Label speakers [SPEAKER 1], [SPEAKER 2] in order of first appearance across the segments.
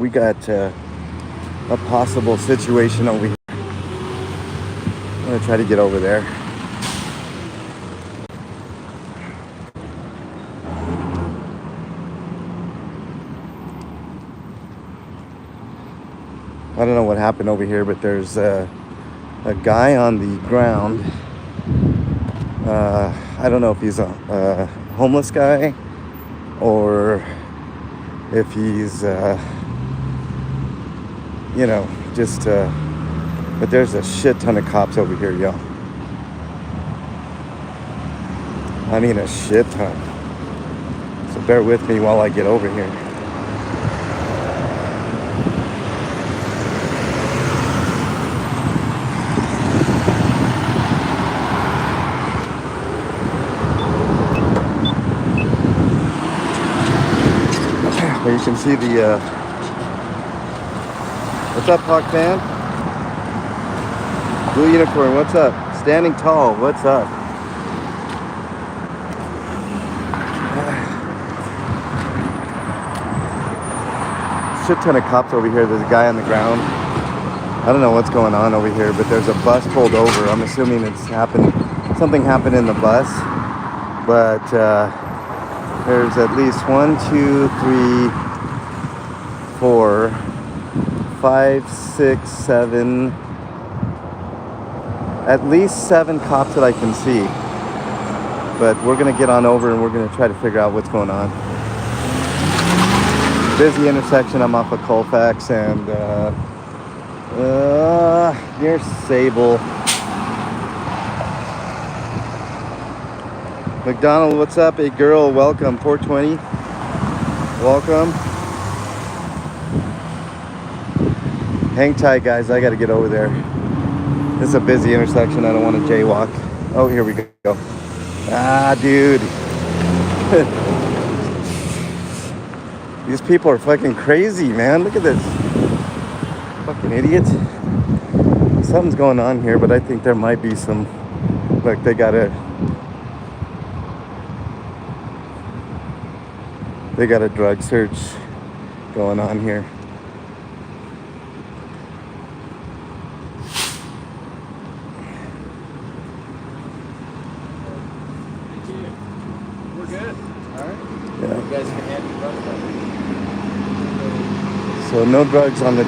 [SPEAKER 1] We got a possible situation over here. I'm gonna try to get over there. I don't know what happened over here, but there's a guy on the ground. I don't know if he's a homeless guy or if he's, just, but there's a shit ton of cops over here, yo. I mean, a shit ton. So bear with me while I get over here. You can see the, what's up, Hawk fan? Blue Unicorn, what's up? Standing Tall, what's up? Shit ton of cops over here. There's a guy on the ground. I don't know what's going on over here, but there's a bus pulled over. I'm assuming it's happened. Something happened in the bus, but there's at least 1, 2, 3, 4, 5, 6, 7, at least 7 cops that I can see. But we're gonna get on over and we're gonna try to figure out what's going on. Busy intersection. I'm off of Colfax and near Sable. McDonald, what's up? Hey girl, welcome. 420, welcome. Hang tight, guys. I got to get over there. This is a busy intersection. I don't want to jaywalk. Oh, here we go. Ah, dude. These people are fucking crazy, man. Look at this. Fucking idiot. Something's going on here, but I think there might be some... Look, they got a drug search going on here.
[SPEAKER 2] We're good. All right.
[SPEAKER 1] Yeah.
[SPEAKER 2] You guys can handle drugs.
[SPEAKER 1] So no drugs on the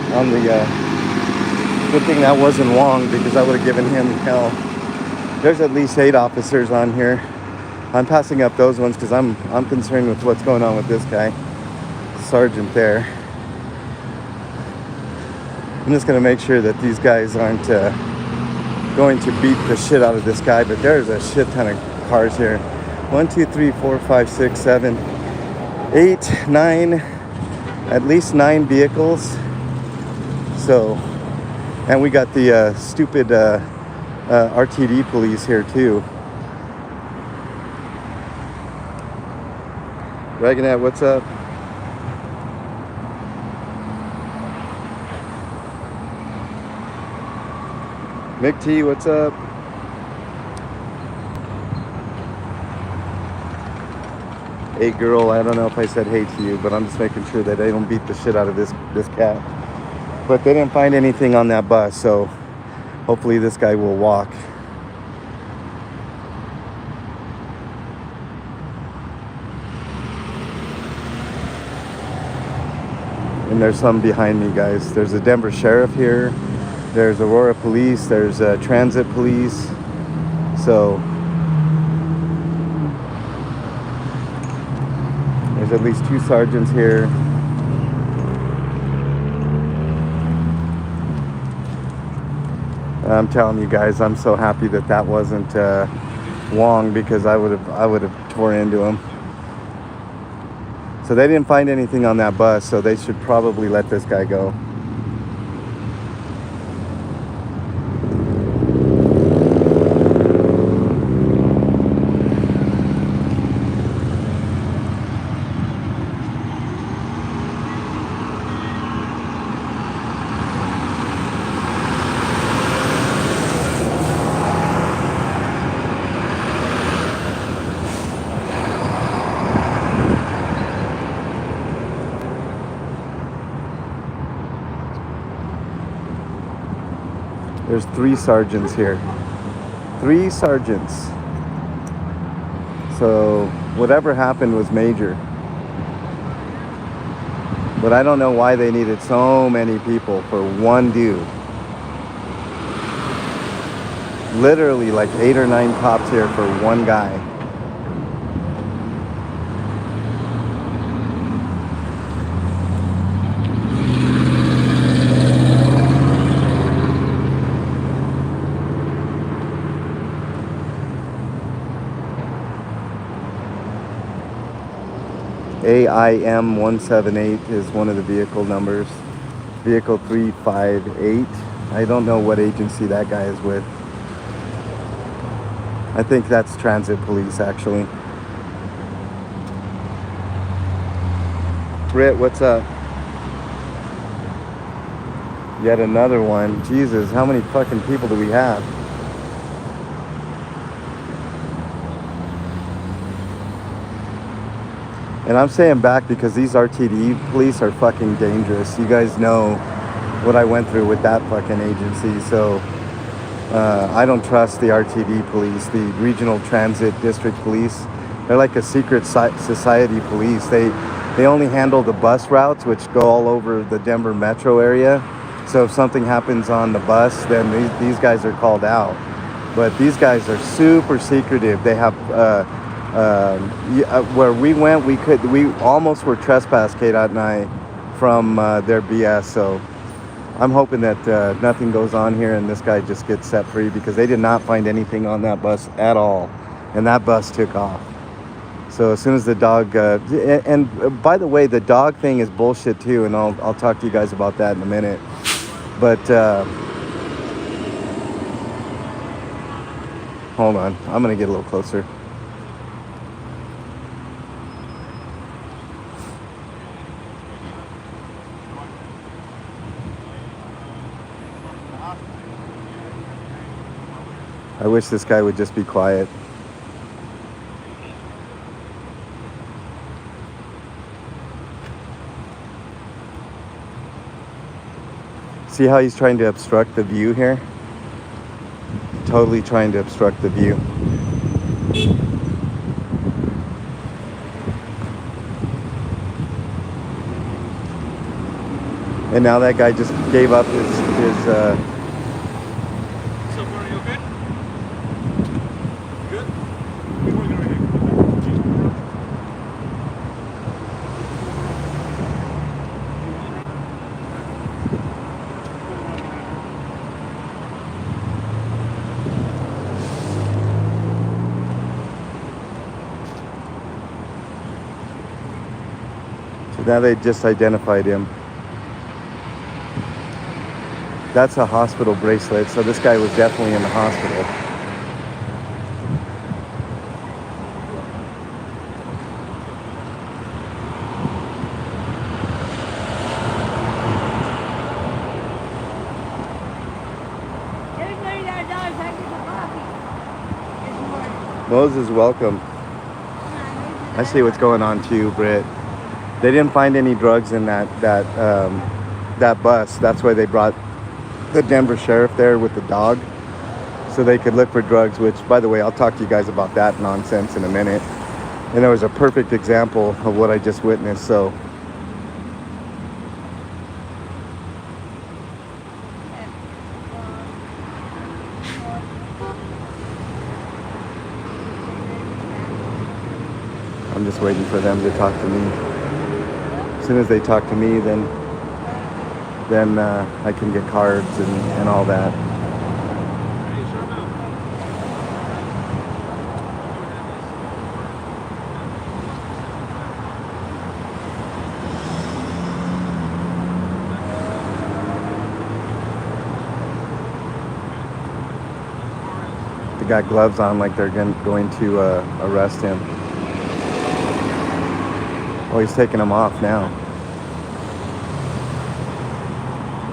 [SPEAKER 1] good thing that wasn't Wong, because I would have given him hell. There's at least 8 officers on here. I'm passing up those ones because I'm concerned with what's going on with this guy, Sergeant there. I'm just gonna make sure that these guys aren't going to beat the shit out of this guy, but there's a shit ton of cars here. 1, 2, 3, 4, 5, 6, 7, 8, 9, at least 9 vehicles. So, and we got the stupid RTD police here too. Dragonette, what's up? Mick T, what's up? Hey girl, I don't know if I said hey to you, but I'm just making sure that they don't beat the shit out of this cat. But they didn't find anything on that bus, so hopefully this guy will walk. And there's some behind me, guys. There's a Denver sheriff here. There's Aurora police. There's transit police. So there's at least 2 sergeants here. I'm telling you guys, I'm so happy that that wasn't Wong, because I would have tore into him. So they didn't find anything on that bus, so they should probably let this guy go. There's 3 sergeants here. 3 sergeants. So whatever happened was major. But I don't know why they needed so many people for one dude. Literally like 8 or 9 cops here for one guy. AIM 178 is one of the vehicle numbers. Vehicle 358. I don't know what agency that guy is with. I think that's transit police, actually. Britt, what's up? Yet another one. Jesus, how many fucking people do we have? And I'm saying back because these RTD police are fucking dangerous. You guys know what I went through with that fucking agency. So I don't trust the RTD police, the Regional Transit District Police. They're like a secret society police. They only handle the bus routes, which go all over the Denver metro area. So if something happens on the bus, then these guys are called out. But these guys are super secretive. They have where we went, we almost were trespassed, KDOT and I, from their BS. So I'm hoping that nothing goes on here and this guy just gets set free, because they did not find anything on that bus at all, and that bus took off. So as soon as the dog and by the way, the dog thing is bullshit too, and I'll talk to you guys about that in a minute. But hold on, I'm gonna get a little closer. I wish this guy would just be quiet. See how he's trying to obstruct the view here? Totally trying to obstruct the view. And now that guy just gave up his
[SPEAKER 2] So far, you okay? Good?
[SPEAKER 1] So now they just identified him. That's a hospital bracelet, so this guy was definitely in the hospital.
[SPEAKER 3] Everybody that does, I get the coffee.
[SPEAKER 1] Moses, welcome. I see what's going on too, Britt. They didn't find any drugs in that bus. That's why they brought the Denver sheriff there with the dog, so they could look for drugs, which, by the way, I'll talk to you guys about that nonsense in a minute. And there was a perfect example of what I just witnessed. So I'm just waiting for them to talk to me. As soon as they talk to me, then I can get cards and all that. They got gloves on like they're going to arrest him. Oh, he's taking them off now.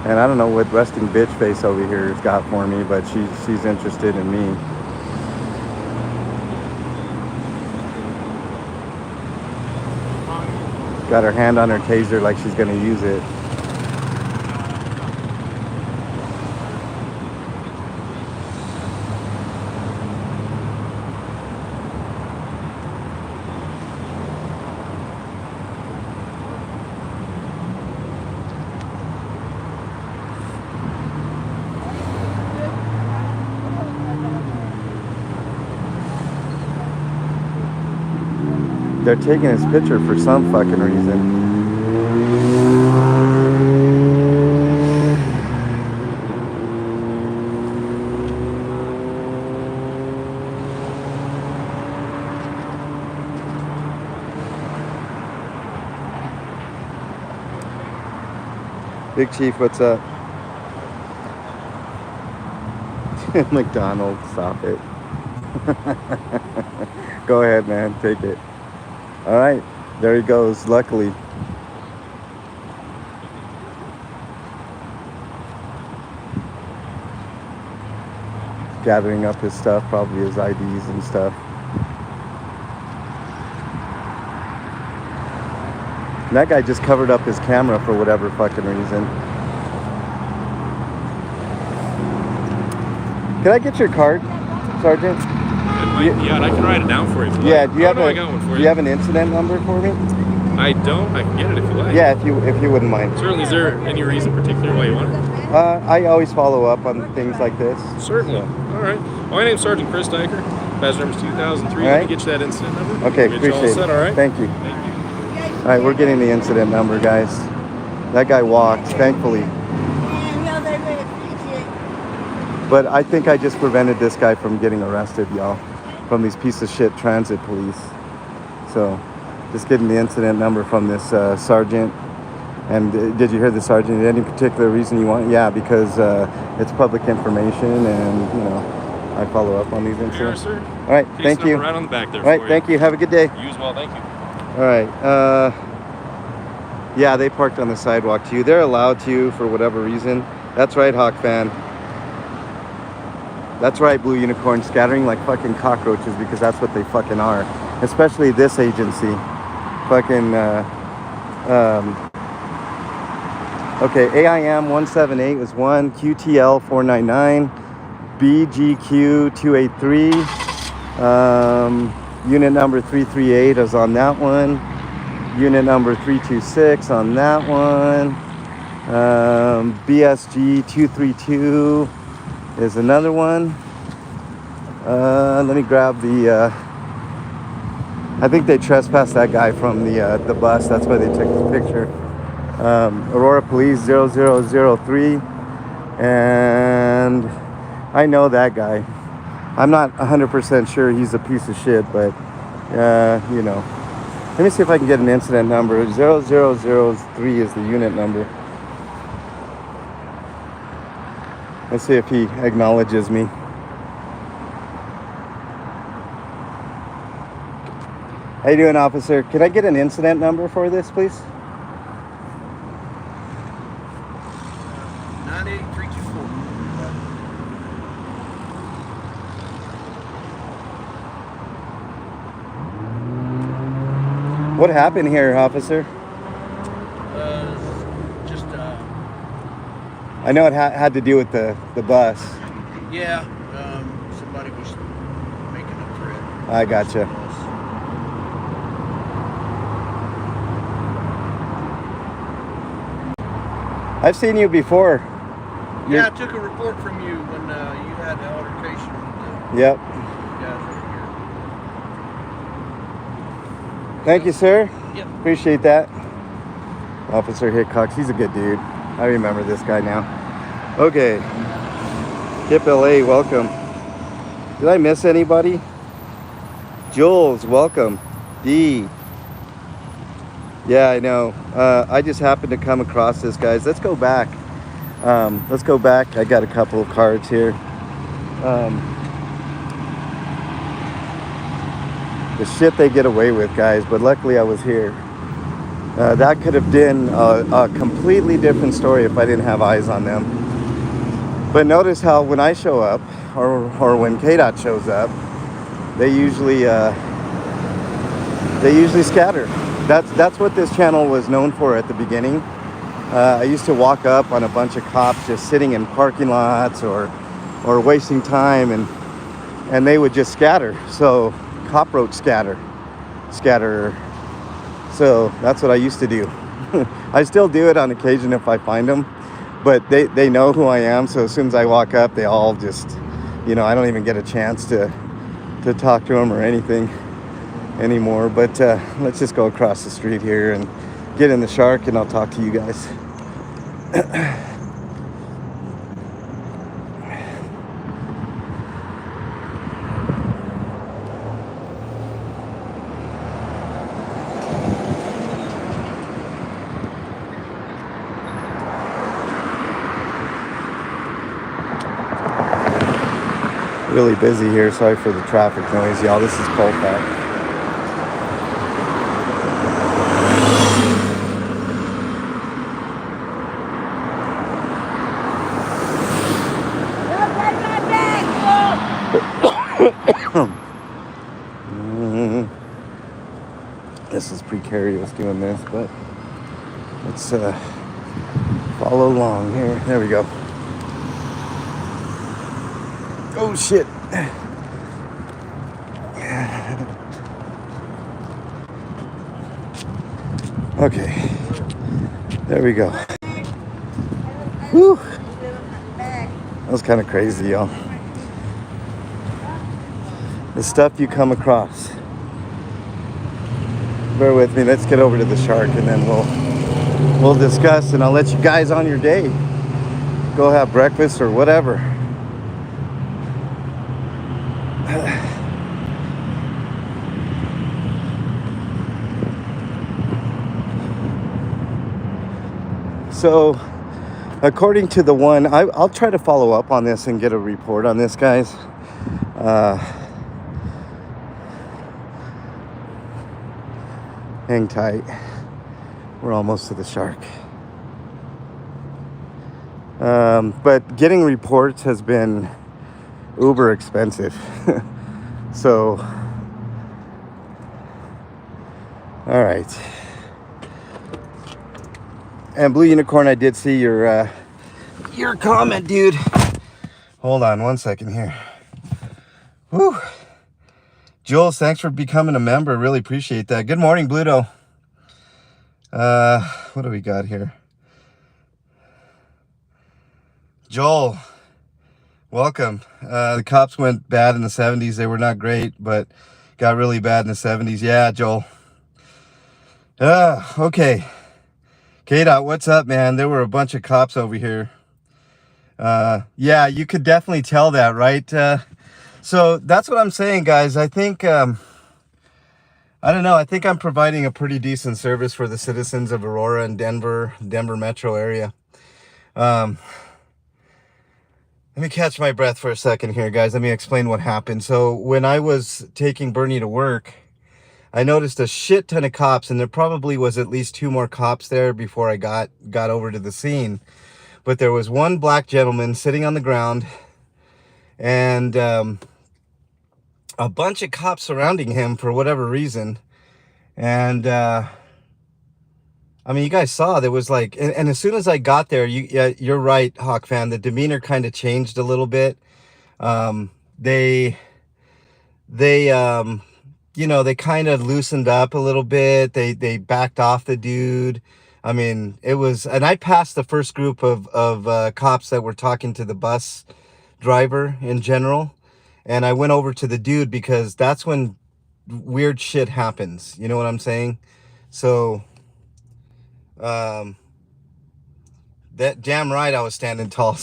[SPEAKER 1] And I don't know what resting bitch face over here has got for me, but she's interested in me. Got her hand on her taser like she's gonna use it. they're taking his picture for some fucking reason. Big Chief, what's up? McDonald's, stop it. Go ahead, man, take it. All right, there he goes, luckily. Gathering up his stuff, probably his IDs and stuff. And that guy just covered up his camera for whatever fucking reason. Can I get your card, Sergeant?
[SPEAKER 4] Yeah, and I can write it down for you.
[SPEAKER 1] Yeah, do you have
[SPEAKER 4] I got one for you.
[SPEAKER 1] Do you have an incident number for me?
[SPEAKER 4] I don't. I can get it if you like.
[SPEAKER 1] Yeah, if you wouldn't mind.
[SPEAKER 4] Certainly. Is there any reason particular why you want it?
[SPEAKER 1] I always follow up on things like this.
[SPEAKER 4] Certainly. All right. Well, my name's Sergeant Chris Dyker. Badge number's 2003.
[SPEAKER 1] All right.
[SPEAKER 4] Let me get you that incident number.
[SPEAKER 1] Okay,
[SPEAKER 4] Get you all
[SPEAKER 1] appreciate
[SPEAKER 4] set,
[SPEAKER 1] it.
[SPEAKER 4] all right?
[SPEAKER 1] Thank you.
[SPEAKER 4] Thank you.
[SPEAKER 1] All right, we're getting the incident number, guys. That guy walked, thankfully.
[SPEAKER 3] Yeah, they really appreciate it.
[SPEAKER 1] But I think I just prevented this guy from getting arrested, y'all, from these piece of shit transit police. So, just getting the incident number from this sergeant. And did you hear the sergeant? Any particular reason you want? Yeah, because it's public information, and you know, I follow up on these
[SPEAKER 4] Here,
[SPEAKER 1] incidents.
[SPEAKER 4] sir.
[SPEAKER 1] All right,
[SPEAKER 4] Case
[SPEAKER 1] thank
[SPEAKER 4] number
[SPEAKER 1] you.
[SPEAKER 4] right on the back there
[SPEAKER 1] All right,
[SPEAKER 4] for
[SPEAKER 1] thank you. Have a good day.
[SPEAKER 4] You as well. Thank you.
[SPEAKER 1] All right. Yeah, they parked on the sidewalk too. They're allowed to for whatever reason. That's right, Hawk fan. That's right, Blue Unicorn. Scattering like fucking cockroaches, because that's what they fucking are. Especially this agency. Fucking, okay, AIM 178 is one. QTL 499. BGQ 283. Unit number 338 is on that one. Unit number 326 on that one. BSG 232 is another one. Let me grab the. I think they trespassed that guy from the bus. That's why they took this picture. Aurora Police 0003, and I know that guy. I'm not 100% sure he's a piece of shit, but you know. Let me see if I can get an incident number. 0003 is the unit number. Let's see if he acknowledges me. How you doing, officer? Can I get an incident number for this, please?
[SPEAKER 2] 98324.
[SPEAKER 1] What happened here, officer?
[SPEAKER 2] Just
[SPEAKER 1] I know it had to do with the bus.
[SPEAKER 2] yeah. Somebody was making a threat.
[SPEAKER 1] I gotcha. I've seen you before.
[SPEAKER 2] Yeah, I took a report from you when you had the altercation with
[SPEAKER 1] Yep.
[SPEAKER 2] the guys over
[SPEAKER 1] Thank you, sir.
[SPEAKER 2] here. Yep.
[SPEAKER 1] Appreciate that. Officer Hickox, he's a good dude. I remember this guy now. Okay. Hip LA, welcome. Did I miss anybody? Jules, welcome. D. Yeah, I know. I just happened to come across this, guys. Let's go back. Let's go back. I got a couple of cards here. The shit they get away with, guys, but luckily I was here. That could have been a completely different story if I didn't have eyes on them. But notice how when I show up, or when KDOT shows up, they usually scatter. That's what this channel was known for at the beginning. I used to walk up on a bunch of cops just sitting in parking lots or wasting time, and they would just scatter. So cockroach scatter. So that's what I used to do. I still do it on occasion if I find them, but they know who I am. So as soon as I walk up, they all just, I don't even get a chance to talk to them or anything. anymore. But let's just go across the street here and get in the shark, and I'll talk to you guys. Really busy here. Sorry for the traffic noise, y'all. This is Colfax. This is precarious doing this, but let's follow along here. There we go. Oh shit. Okay. There we go. Whew. That was kind of crazy, y'all. The stuff you come across. Bear with me. Let's get over to the shark, and then we'll discuss, and I'll let you guys on your day go have breakfast or whatever. So, according to the one, I'll try to follow up on this and get a report on this, guys. Hang tight. We're almost to the shark. But getting reports has been uber expensive. So, all right. And Blue Unicorn, I did see your comment, dude. Hold on one second here. Whew. Jules, thanks for becoming a member. Really appreciate that. Good morning, Bluto. What do we got here? Joel, welcome. The cops went bad in the 70s. They were not great, but got really bad in the 70s. Yeah, Joel. Okay. K-Dot, what's up, man? There were a bunch of cops over here. Yeah, you could definitely tell that, right? So that's what I'm saying, guys. I think, I don't know. I think I'm providing a pretty decent service for the citizens of Aurora and Denver metro area. Let me catch my breath for a second here, guys. Let me explain what happened. So when I was taking Bernie to work, I noticed a shit ton of cops, and there probably was at least 2 more cops there before I got over to the scene. But there was one black gentleman sitting on the ground, and a bunch of cops surrounding him for whatever reason. And I mean, you guys saw there was like, and as soon as I got there, you're right, Hawk fan, the demeanor kind of changed a little bit. They you know, they kind of loosened up a little bit. They backed off the dude. I mean, it was, and I passed the first group of cops that were talking to the bus driver in general. And I went over to the dude because that's when weird shit happens. You know what I'm saying? So, that damn right I was standing tall.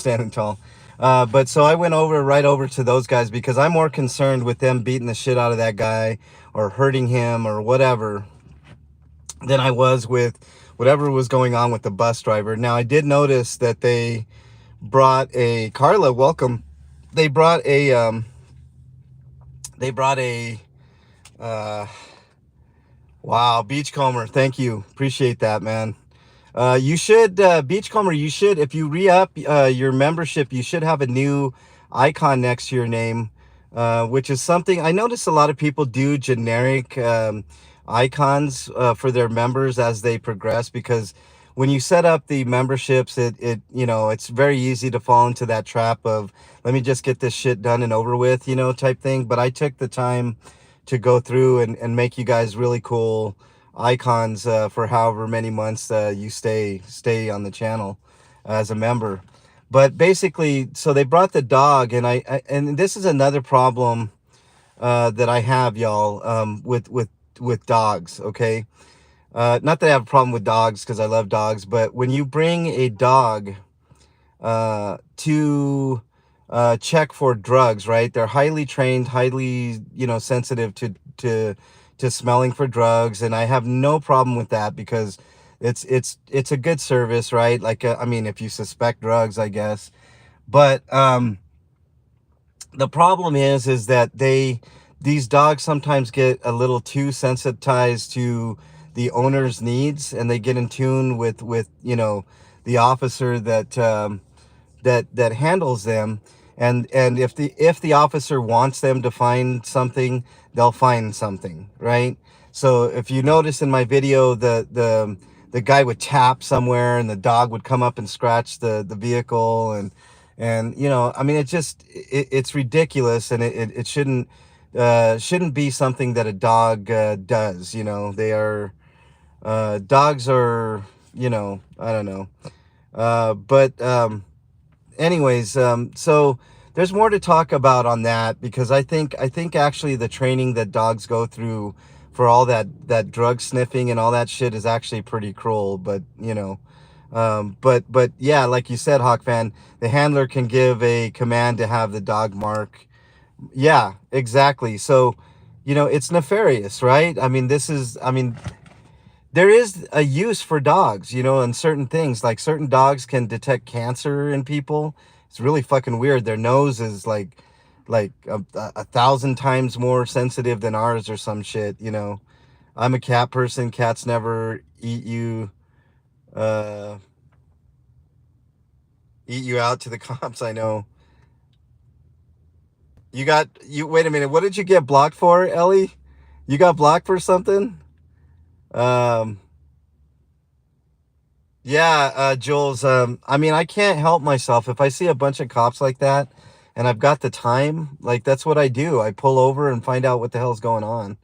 [SPEAKER 1] But so I went right over to those guys because I'm more concerned with them beating the shit out of that guy or hurting him or whatever than I was with whatever was going on with the bus driver. Now, I did notice that they brought a, Carla, welcome. They brought a, wow, Beachcomber, thank you. Appreciate that, man. You should, Beachcomber, you should, if you re-up your membership, you should have a new icon next to your name, which is something, I notice a lot of people do generic icons for their members as they progress, because when you set up the memberships, it you know, it's very easy to fall into that trap of, let me just get this shit done and over with, you know, type thing. But I took the time to go through and make you guys really cool icons for however many months you stay on the channel as a member. But basically, so they brought the dog, and and this is another problem that I have, y'all, with with dogs. Okay, not that I have a problem with dogs because I love dogs, but when you bring a dog to check for drugs, right? They're highly trained, highly, sensitive to smelling for drugs, and I have no problem with that because it's a good service, right? Like, I mean, if you suspect drugs, I guess. But the problem is that these dogs sometimes get a little too sensitized to the owner's needs, and they get in tune with the officer that handles them, and if the officer wants them to find something, they'll find something, right? So if you notice in my video, the guy would tap somewhere and the dog would come up and scratch the vehicle, and I mean, it's ridiculous, and it shouldn't be something that a dog does. They are dogs are, I don't know, but anyways, so there's more to talk about on that, because I think actually the training that dogs go through for all that drug sniffing and all that shit is actually pretty cruel. But but yeah, like you said, Hawk fan, the handler can give a command to have the dog mark. Yeah, exactly. So it's nefarious, right? I mean, there is a use for dogs, and certain things, like certain dogs can detect cancer in people. It's really fucking weird. Their nose is like a thousand times more sensitive than ours or some shit. I'm a cat person. Cats never uh eat you out to the cops. I know. Wait a minute. What did you get blocked for, Ellie? You got blocked for something? Um Yeah, Jules, I mean, I can't help myself. If I see a bunch of cops like that and I've got the time, like, that's what I do. I pull over and find out what the hell's going on.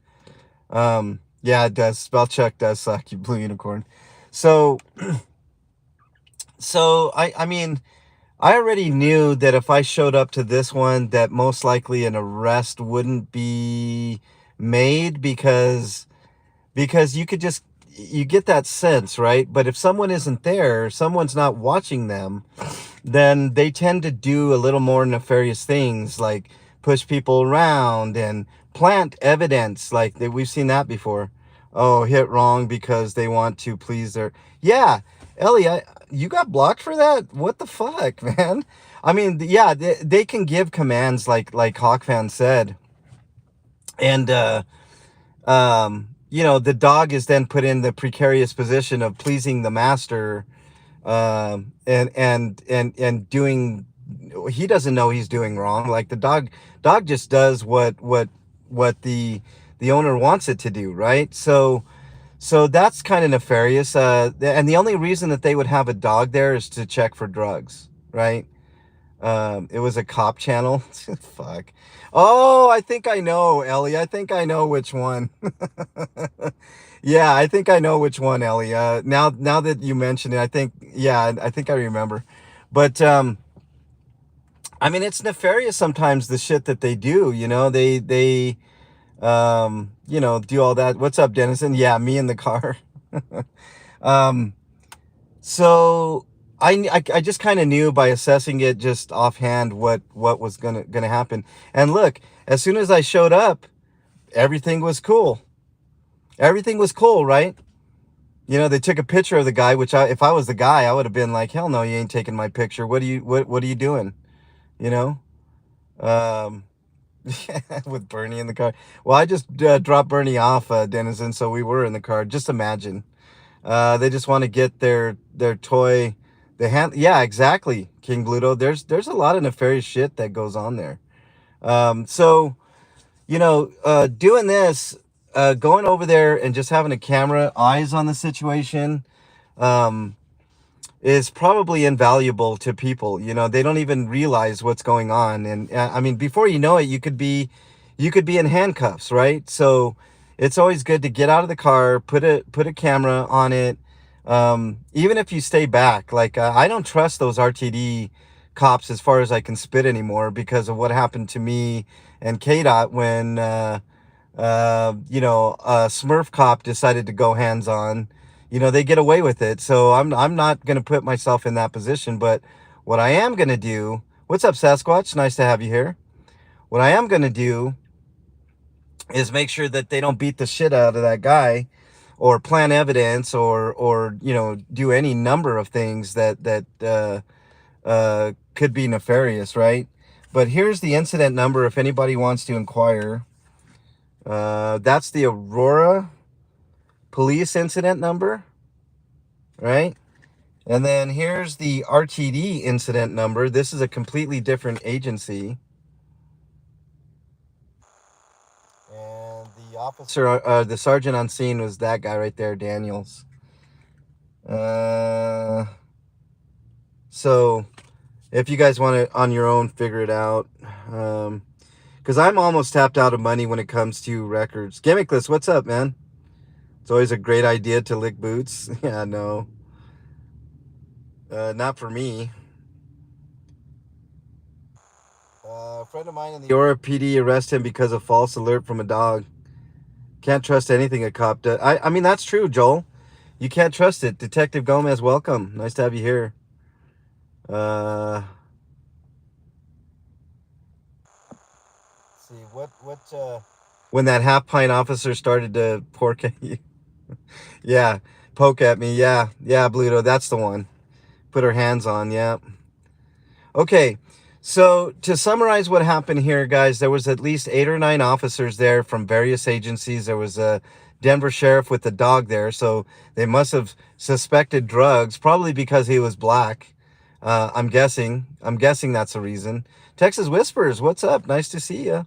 [SPEAKER 1] Yeah, it does. Spell check does suck, you blue unicorn. So, I mean, I already knew that if I showed up to this one, that most likely an arrest wouldn't be made, because you get that sense, right? But if someone isn't there, someone's not watching them, then they tend to do a little more nefarious things, like push people around and plant evidence, like we've seen that before. Oh, hit wrong because they want to please their... Yeah, Ellie, you got blocked for that? What the fuck, man? I mean, yeah, they can give commands, like Hawk fan said, and the dog is then put in the precarious position of pleasing the master, and doing... He doesn't know he's doing wrong. Like, the dog just does what the owner wants it to do, right? So that's kind of nefarious. And the only reason that they would have a dog there is to check for drugs, right? It was a cop channel. Fuck. Oh, I think I know, Ellie. I think I know which one. Yeah, I think I know which one, Ellie. Now that you mention it, I think I remember. But I mean, it's nefarious sometimes, the shit that they do. They do all that. What's up, Dennison? Yeah, me in the car. um, so I just kind of knew by assessing it just offhand what was gonna happen. And look, as soon as I showed up, everything was cool. Everything was cool, right? They took a picture of the guy, which if I was the guy, I would have been like, hell no, you ain't taking my picture. What are you doing? You know? Um, with Bernie in the car. Well, I just dropped Bernie off, Denizen, so we were in the car. Just imagine. They just want to get their toy. Yeah, exactly, King Bluto. There's a lot of nefarious shit that goes on there. So doing this, going over there and just having a camera eyes on the situation, um, is probably invaluable to people. They don't even realize what's going on. And I mean, before you know it, you could be in handcuffs, right? So it's always good to get out of the car, put a camera on it. Even if you stay back, like, I don't trust those RTD cops as far as I can spit anymore, because of what happened to me and KDOT A Smurf cop decided to go hands on, they get away with it. So I'm not gonna put myself in that position. But what I am gonna do, what's up, Sasquatch? Nice to have you here. What I am gonna do is make sure that they don't beat the shit out of that guy, or plant evidence, or do any number of things that could be nefarious, right? But here's the incident number if anybody wants to inquire. That's the Aurora police incident number, right? And then here's the RTD incident number. This is a completely different agency. And the officer, the sergeant on scene was that guy right there, Daniels. So if you guys want to on your own figure it out, because I'm almost tapped out of money when it comes to records. Gimmickless, what's up, man? It's always a great idea to lick boots. Yeah, no. Not for me. A friend of mine in the Aurora PD arrested him because of false alert from a dog. Can't trust anything a cop does. I mean, that's true, Joel. You can't trust it. Detective Gomez, welcome. Nice to have you here. See, when that half pint officer started to pork at you. Yeah, poke at me. Yeah, Bluto, that's the one. Put her hands on, yeah. Okay, so to summarize what happened here, guys, there was at least 8 or 9 officers there from various agencies. There was a Denver sheriff with the dog there, so they must have suspected drugs, probably because he was black. I'm guessing that's the reason. Texas Whispers, what's up? Nice to see you.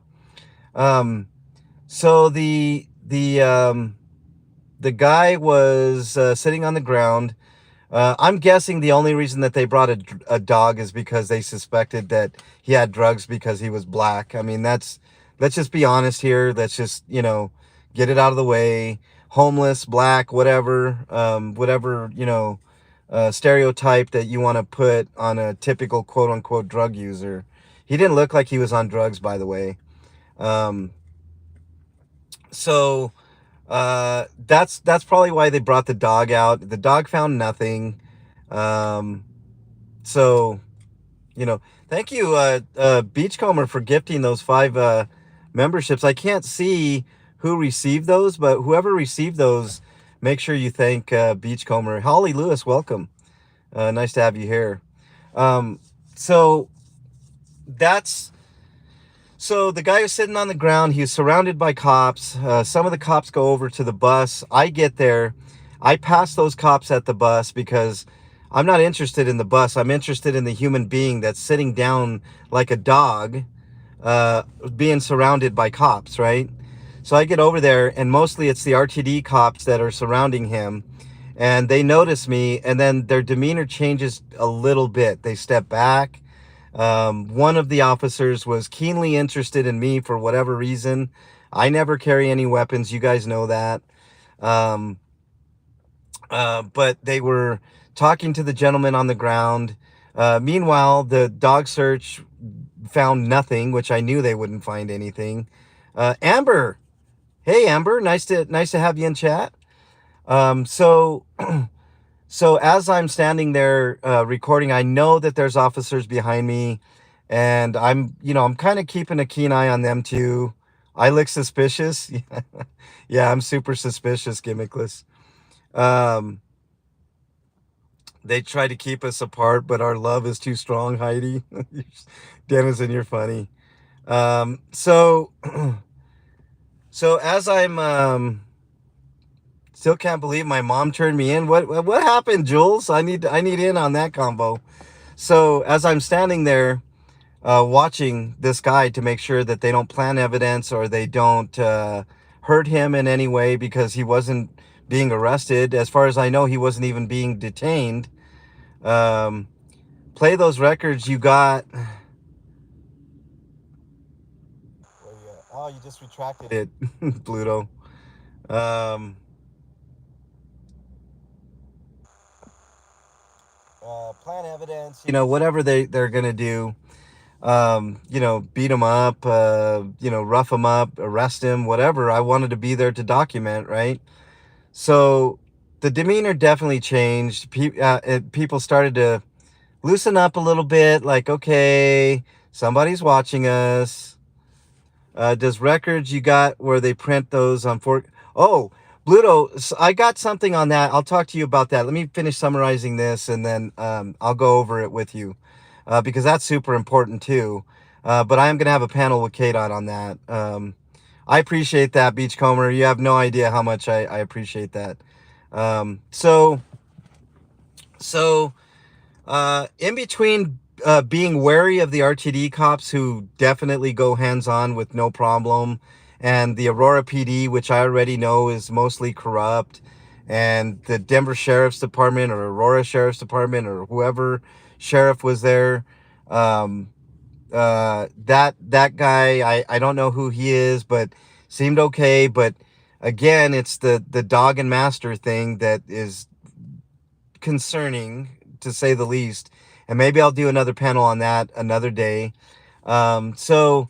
[SPEAKER 1] So the guy was sitting on the ground. I'm guessing the only reason that they brought a dog is because they suspected that he had drugs because he was black. I mean, let's just be honest here. Let's just, get it out of the way. Homeless, black, whatever, whatever, stereotype that you want to put on a typical quote unquote drug user. He didn't look like he was on drugs, by the way. So that's probably why they brought the dog out. The dog found nothing. So thank you, Beachcomber, for gifting those 5 memberships. I can't see who received those, but whoever received those, make sure you thank Beachcomber. Holly Lewis, welcome. Nice to have you here. So that's So the guy was sitting on the ground. He was surrounded by cops. Some of the cops go over to the bus. I get there. I pass those cops at the bus because I'm not interested in the bus. I'm interested in the human being that's sitting down like a dog, being surrounded by cops, right? So I get over there, and mostly it's the RTD cops that are surrounding him. And they notice me, and then their demeanor changes a little bit. They step back. One of the officers was keenly interested in me for whatever reason. I never carry any weapons. You guys know that. But they were talking to the gentleman on the ground. Meanwhile, the dog search found nothing, which I knew they wouldn't find anything. Amber. Hey, Amber. Nice to have you in chat. So as I'm standing there recording, I know that there's officers behind me, and I'm kind of keeping a keen eye on them too. I look suspicious. Yeah, I'm super suspicious, gimmickless. They try to keep us apart, but our love is too strong, Heidi. Denizen, you're funny. So as I'm still can't believe my mom turned me in. What happened, Jules? I need in on that combo. So as I'm standing there watching this guy to make sure that they don't plant evidence or they don't hurt him in any way, because he wasn't being arrested. As far as I know, he wasn't even being detained. Play those records you got. Oh, you just retracted it, Pluto. Plant evidence, whatever they're gonna do. beat him up, rough him up, arrest him, whatever. I wanted to be there to document, right? So the demeanor definitely changed. People started to loosen up a little bit, like, okay, somebody's watching us. Does records you got where they print those on fork? Oh, Bluto, I got something on that. I'll talk to you about that. Let me finish summarizing this, and then I'll go over it with you, because that's super important too. But I am going to have a panel with Kate on that. I appreciate that, Beachcomber. You have no idea how much I appreciate that. Um, so, so, in between being wary of the RTD cops who definitely go hands-on with no problem, and the Aurora PD, which I already know is mostly corrupt, and the Denver Sheriff's Department or Aurora Sheriff's Department or whoever sheriff was there, um, that guy, I don't know who he is, but seemed okay. But again, it's the dog and master thing that is concerning, to say the least. And maybe I'll do another panel on that another day. So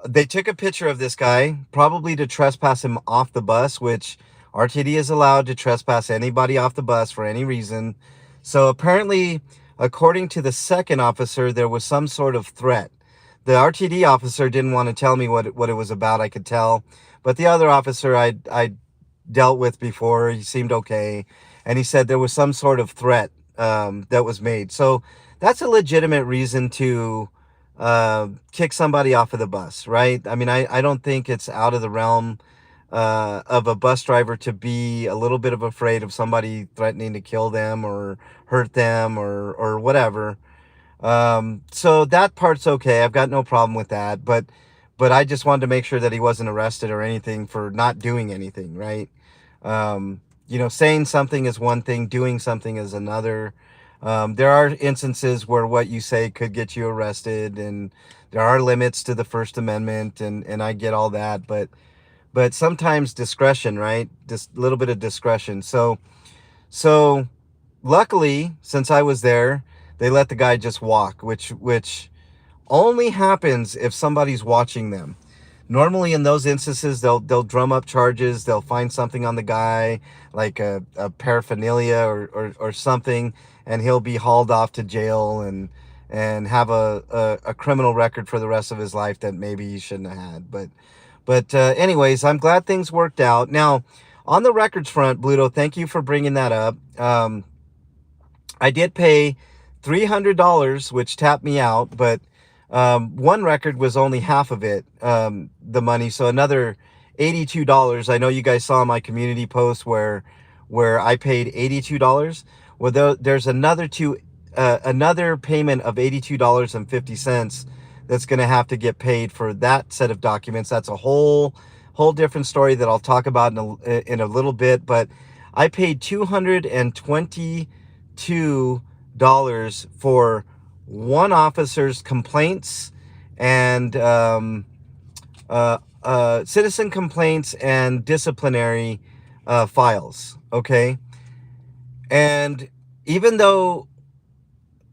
[SPEAKER 1] they took a picture of this guy, probably to trespass him off the bus, which RTD is allowed to trespass anybody off the bus for any reason. So apparently, according to the second officer, there was some sort of threat. The RTD officer didn't want to tell me what it was about, I could tell. But the other officer I dealt with before, he seemed okay. And he said there was some sort of threat that was made. So that's a legitimate reason to kick somebody off of the bus, right? I mean, I don't think it's out of the realm of a bus driver to be a little bit of afraid of somebody threatening to kill them or hurt them or whatever. So that part's okay. I've got no problem with that. But I just wanted to make sure that he wasn't arrested or anything for not doing anything, right? Saying something is one thing, doing something is another. There are instances where what you say could get you arrested, and there are limits to the First Amendment, and I get all that, but sometimes discretion, right? Just a little bit of discretion. So luckily, since I was there, they let the guy just walk, which only happens if somebody's watching them. Normally in those instances, they'll drum up charges. They'll find something on the guy, like a paraphernalia or something, and he'll be hauled off to jail and have a criminal record for the rest of his life that maybe he shouldn't have had. But anyways, I'm glad things worked out. Now, on the records front, Bluto, thank you for bringing that up. I did pay $300, which tapped me out, but one record was only half of it, the money. So another $82. I know you guys saw my community post where I paid $82. Well, there's another payment of $82.50 that's going to have to get paid for that set of documents. That's a whole different story that I'll talk about in a little bit. But I paid $222 for one officer's complaints and citizen complaints and disciplinary files. Okay. And even though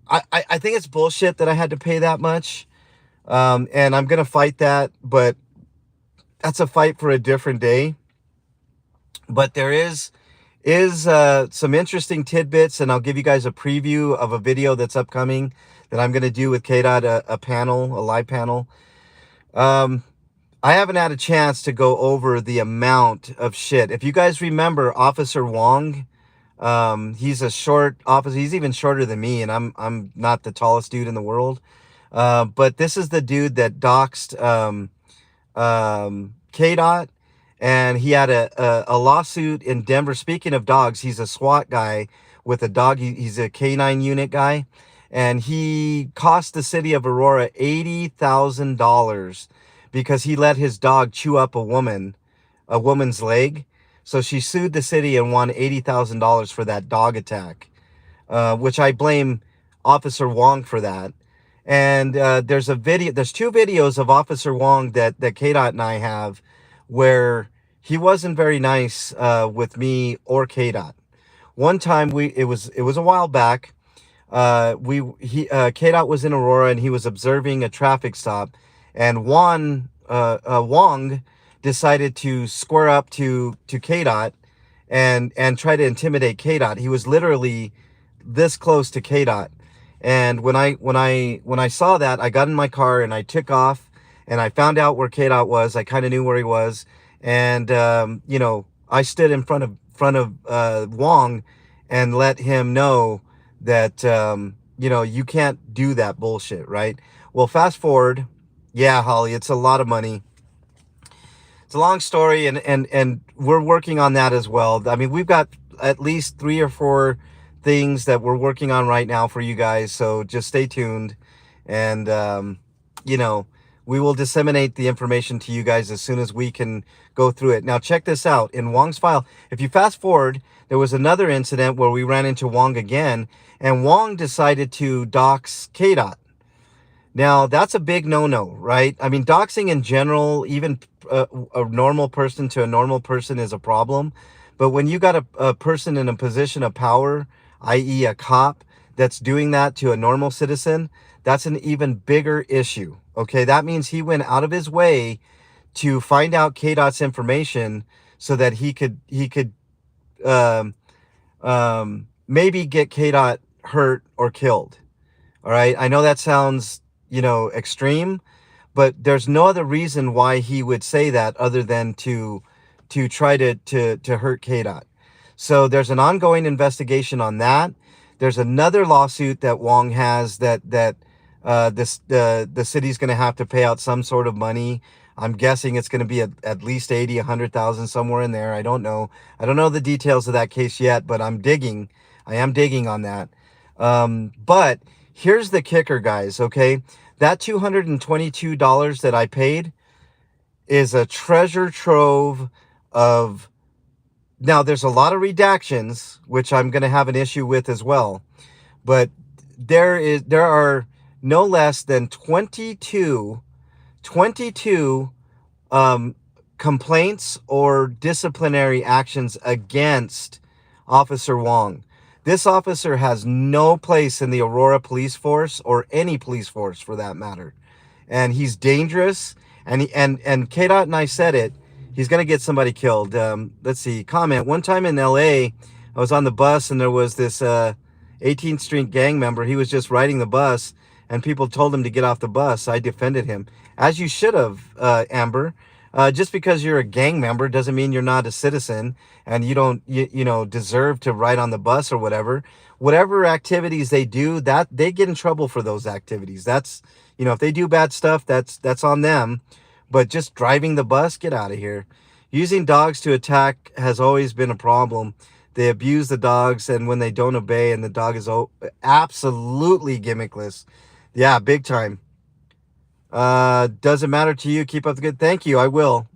[SPEAKER 1] I think it's bullshit that I had to pay that much, and I'm going to fight that, but that's a fight for a different day. But there is some interesting tidbits, and I'll give you guys a preview of a video that's upcoming that I'm going to do with KDOT, a live panel. I haven't had a chance to go over the amount of shit. If you guys remember Officer Wong, he's a short officer. He's even shorter than me, and I'm not the tallest dude in the world. But this is the dude that doxed KDOT, and he had a lawsuit in Denver. Speaking of dogs, he's a SWAT guy with a dog. He's a K9 unit guy, and he cost the city of Aurora $80,000 because he let his dog chew up a woman's leg. So she sued the city and won $80,000 for that dog attack, which I blame Officer Wong for that. And there's two videos of Officer Wong that KDOT and I have where he wasn't very nice with me or KDOT. One time it was a while back. KDOT was in Aurora and he was observing a traffic stop, and Wong decided to square up to KDOT and try to intimidate KDOT. He was literally this close to KDOT. And when I saw that, I got in my car and I took off and I found out where KDOT was. I kind of knew where he was, and I stood in front of Wong and let him know that you can't do that bullshit, right? Well, fast forward, yeah, Holly, it's a lot of money. It's a long story, and we're working on that as well. I mean, we've got at least 3 or 4 things that we're working on right now for you guys, so just stay tuned, and we will disseminate the information to you guys as soon as we can go through it. Now check this out. In Wong's file, if you fast forward, there was another incident where we ran into Wong again, and Wong decided to dox KDOT. Now, that's a big no-no, right? I mean, doxing in general, even a normal person to a normal person, is a problem. But when you got a person in a position of power, i.e. a cop, that's doing that to a normal citizen, that's an even bigger issue, okay? That means he went out of his way to find out KDOT's information so that he could um, maybe get KDOT hurt or killed. All right, I know that sounds extreme, but there's no other reason why he would say that other than to try to hurt KDOT. So there's an ongoing investigation on that. There's another lawsuit that Wong has that the city's going to have to pay out some sort of money. I'm guessing it's going to be at least 80, 100,000, somewhere in there. I don't know the details of that case yet, but I am digging on that. But here's the kicker, guys, okay? That $222 that I paid is a treasure trove of... Now, there's a lot of redactions, which I'm going to have an issue with as well. But there are no less than 22 complaints or disciplinary actions against Officer Wong. This officer has no place in the Aurora police force, or any police force for that matter. And he's dangerous. And KDOT and I said it. He's going to get somebody killed. Let's see. Comment. One time in LA, I was on the bus and there was this 18th Street gang member. He was just riding the bus and people told him to get off the bus. I defended him, as you should have, Amber. Just because you're a gang member doesn't mean you're not a citizen and you don't deserve to ride on the bus or whatever activities they do, that they get in trouble for those activities. That's, if they do bad stuff, that's on them. But just driving the bus, get out of here. Using dogs to attack has always been a problem. They abuse the dogs, and when they don't obey and the dog is absolutely gimmickless. Yeah, big time. Doesn't matter to you. Keep up the good. Thank you. I will.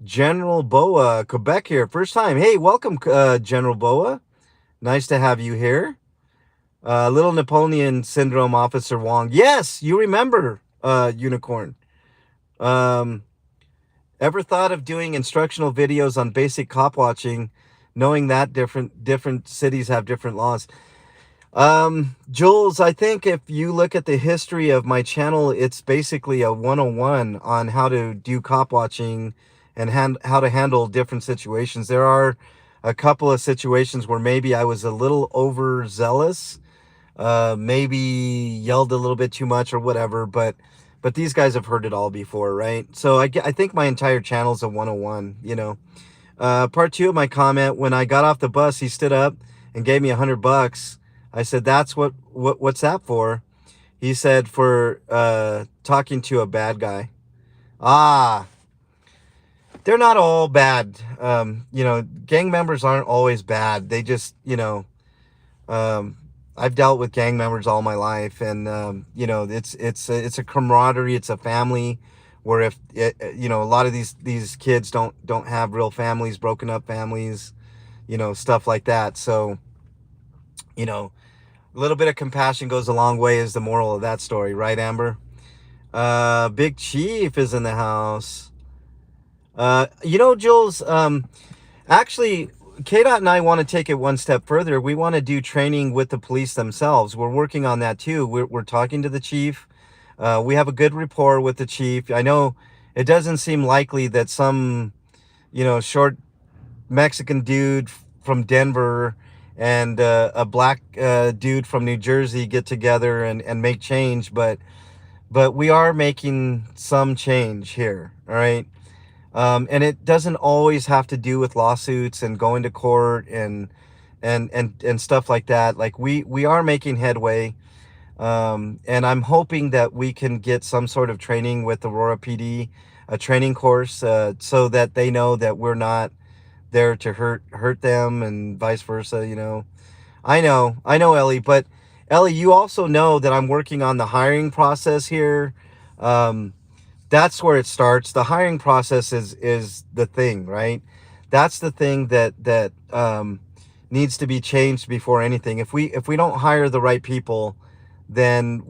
[SPEAKER 1] General Boa, Quebec here. First time. Hey, welcome, General Boa. Nice to have you here. Little Napoleon Syndrome Officer Wong. Yes, you remember, Unicorn. Ever thought of doing instructional videos on basic cop watching, knowing that different cities have different laws? Jules, I think if you look at the history of my channel, it's basically a 101 on how to do cop watching and how to handle different situations. There are a couple of situations where maybe I was a little overzealous, maybe yelled a little bit too much or whatever, but these guys have heard it all before, right? So I think my entire channel is a 101, Part 2 of my comment, when I got off the bus, he stood up and gave me $100. I said, that's what's that for? He said, for talking to a bad guy. They're not all bad. Gang members aren't always bad. They just, I've dealt with gang members all my life, and it's a camaraderie. It's a family where if a lot of these kids don't have real families, broken up families, stuff like that. So, a little bit of compassion goes a long way is the moral of that story, right, Amber? Big Chief is in the house. Jules, actually, KDOT and I want to take it one step further. We want to do training with the police themselves. We're working on that too. We're talking to the chief. We have a good rapport with the chief. I know it doesn't seem likely that some, short Mexican dude from Denver and a black dude from New Jersey get together and make change, but we are making some change here. All right. And it doesn't always have to do with lawsuits and going to court and stuff like that. Like we are making headway. And I'm hoping that we can get some sort of training with Aurora PD, a training course, so that they know that we're not there to hurt them and vice versa. I know, Ellie, but Ellie, you also know that I'm working on the hiring process here. Um, that's where it starts. The hiring process is the thing, right? That's the thing that needs to be changed before anything. If we don't hire the right people, then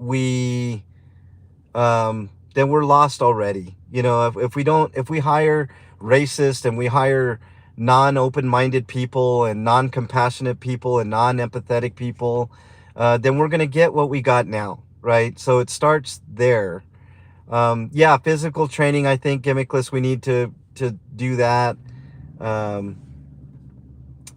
[SPEAKER 1] then we're lost already. If we hire racist and we hire non-open-minded people and non-compassionate people and non-empathetic people, then we're gonna get what we got now, right? So it starts there. Yeah, physical training. I think gimmickless. We need to do that. Um,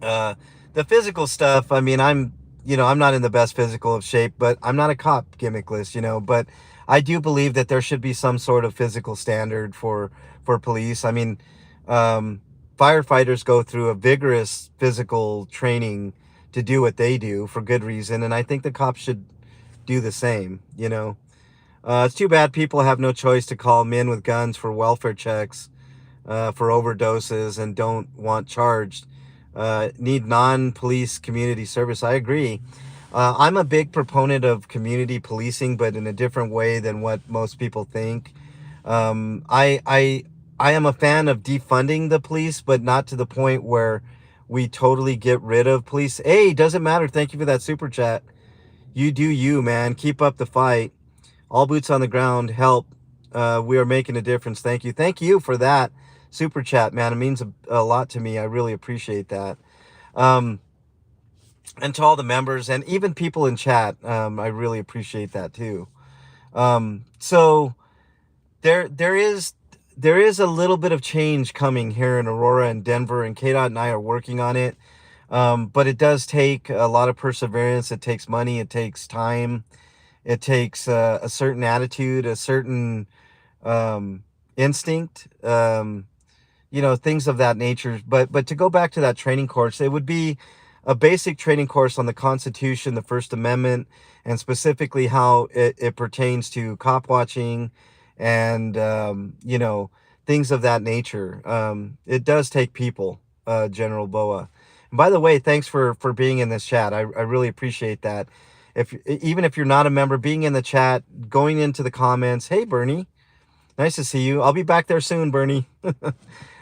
[SPEAKER 1] uh, the physical stuff. I mean, I'm not in the best physical of shape, but I'm not a cop gimmickless. But I do believe that there should be some sort of physical standard for police. I mean, firefighters go through a vigorous physical training to do what they do for good reason, and I think the cops should do the same. It's too bad people have no choice to call men with guns for welfare checks, for overdoses, and don't want charged. Need non-police community service. I agree. I'm a big proponent of community policing, but in a different way than what most people think. I am a fan of defunding the police, but not to the point where we totally get rid of police. Hey, doesn't matter. Thank you for that super chat. You do you, man. Keep up the fight. All boots on the ground help. We are making a difference. Thank you. Thank you for that super chat, man. It means a lot to me. I really appreciate that. And to all the members and even people in chat, I really appreciate that too. So there is a little bit of change coming here in Aurora and Denver, and KDOT and I are working on it. But it does take a lot of perseverance. It takes money. It takes time. It takes a certain attitude, a certain instinct, things of that nature. But to go back to that training course, it would be a basic training course on the Constitution, the First Amendment, and specifically how it pertains to cop watching and, things of that nature. It does take people, General Boa. And by the way, thanks for being in this chat. I really appreciate that. Even if you're not a member, being in the chat, going into the comments. Hey, Bernie, nice to see you. I'll be back there soon, Bernie.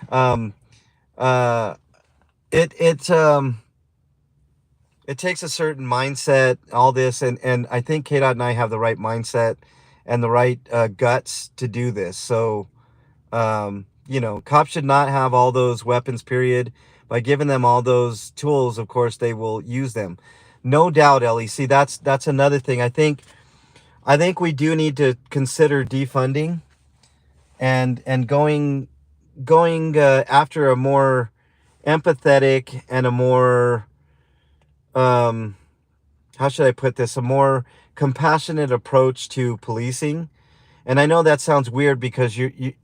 [SPEAKER 1] um, it takes a certain mindset, all this, and I think KDOT and I have the right mindset and the right guts to do this. So, cops should not have all those weapons, period. By giving them all those tools, of course, they will use them. No doubt, Ellie. See, that's another thing. I think we do need to consider defunding and going after a more empathetic and a more how should I put this? A more compassionate approach to policing. And I know that sounds weird because you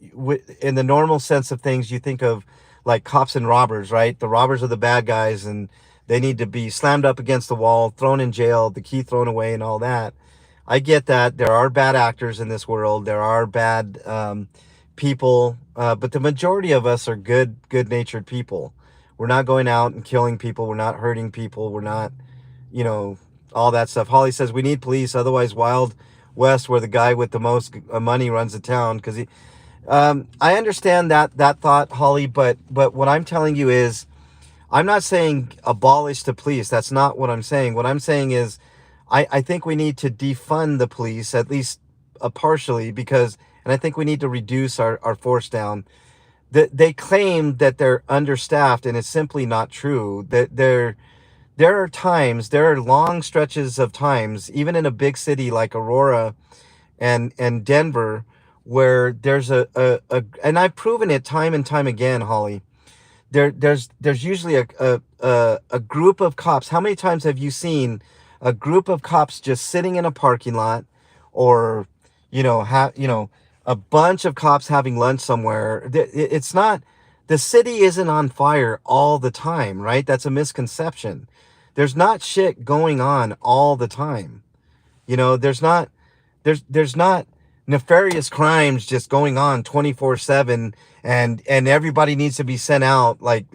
[SPEAKER 1] in the normal sense of things, you think of like cops and robbers, right? The robbers are the bad guys and they need to be slammed up against the wall, thrown in jail, the key thrown away and all that. I get that. There are bad actors in this world. There are bad people, but the majority of us are good-natured people. We're not going out and killing people. We're not hurting people. We're not, all that stuff. Holly says we need police, otherwise Wild West, where the guy with the most money runs the town. Because I understand that thought, Holly, but what I'm telling you is, I'm not saying abolish the police. That's not what I'm saying. What I'm saying is, I think we need to defund the police, at least partially, and I think we need to reduce our force down. they claim that they're understaffed, and it's simply not true. That there are times, there are long stretches of times, even in a big city like Aurora and Denver, where there's and I've proven it time and time again, Holly. There's usually a group of cops. How many times have you seen a group of cops just sitting in a parking lot, or a bunch of cops having lunch somewhere? It's not, the city isn't on fire all the time, right? That's a misconception. There's not shit going on all the time. There's not nefarious crimes just going on 24/7, and everybody needs to be sent out like